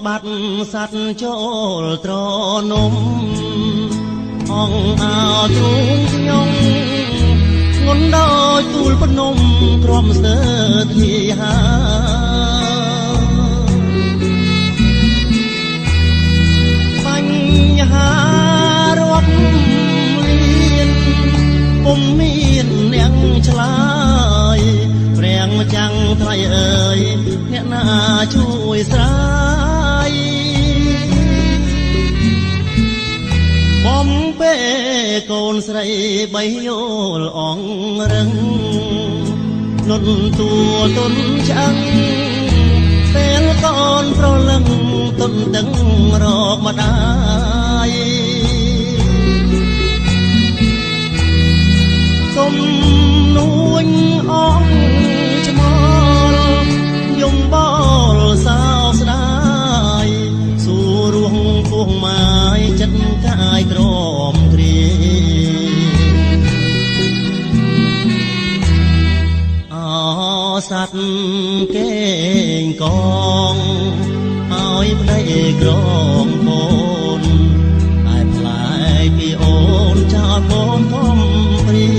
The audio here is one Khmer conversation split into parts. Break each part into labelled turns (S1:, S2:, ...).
S1: បាត់សัตว์ចូលត្រនំអងអើទ្រូងខ្ញុំងន់ដោយទូលភ្នំទ្រាំស្ទើរធាហាបញ្ហារាប់លានពុំមានអ្នកឆ្លើយព្រះម្ចាំងថ្លៃអើយអ្នកណាជួយស្រាយបំពេកូនស្រីបីយល់អងរឹងលុនតួទុនឆ្អឹងពេលកូនប្រលឹងទុនដឹងរកម្ដាយសុំនួញអងឆ្មល់យំបលសោកស្ដាយសួររួងពោះម៉ាយចិត្តកាយក្រមគ្រាអសัตว์កេងកងឲ្យប្តីក្រងកូនតែផ្លាយពីអូនចោលកូនធំព្រី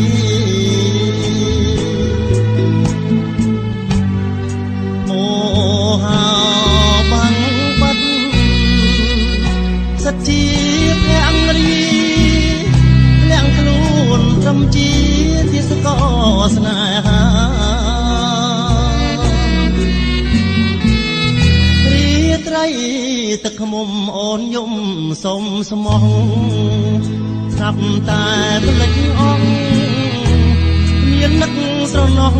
S1: មោហាបាំងបាត់សច្ជាភង្រីលៀងខ្លួនត្រឹមជាទាសកស្នេហាទឹកខ្មុំអូនយំសុំស្មោះស្រាប់តែភ្លេចអងមាននឹកស្រណោះ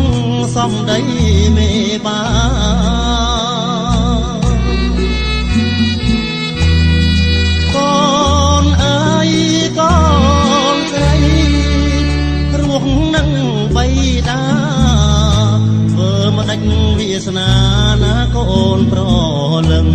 S1: សំដីមេបាកូនអើយកូនស្រីរស់នឹងបៃតាធ្វើមិនដាច់វាសនាណាកូនប្រលឹង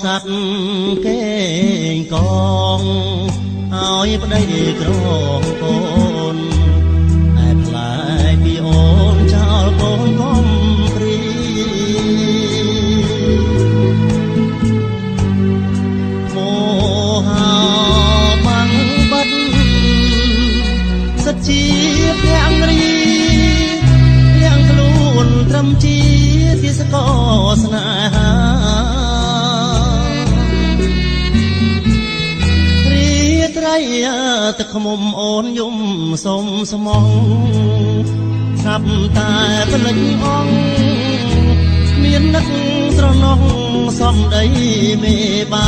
S1: សัตว์កេងកងឲ្យប្តីក្រងកូនតែផ្លាយពីអូនចោលកូនកំព្រីមោហាបាំងបាត់សច្ជាភង្រីលៀងខ្លួនត្រឹមជាទាសកស្នេហាទឹកខ្មុំអូនយំសុំស្មោះស្រាប់តែភ្លេចអងមាននឹកស្រណោះសំដីមេបា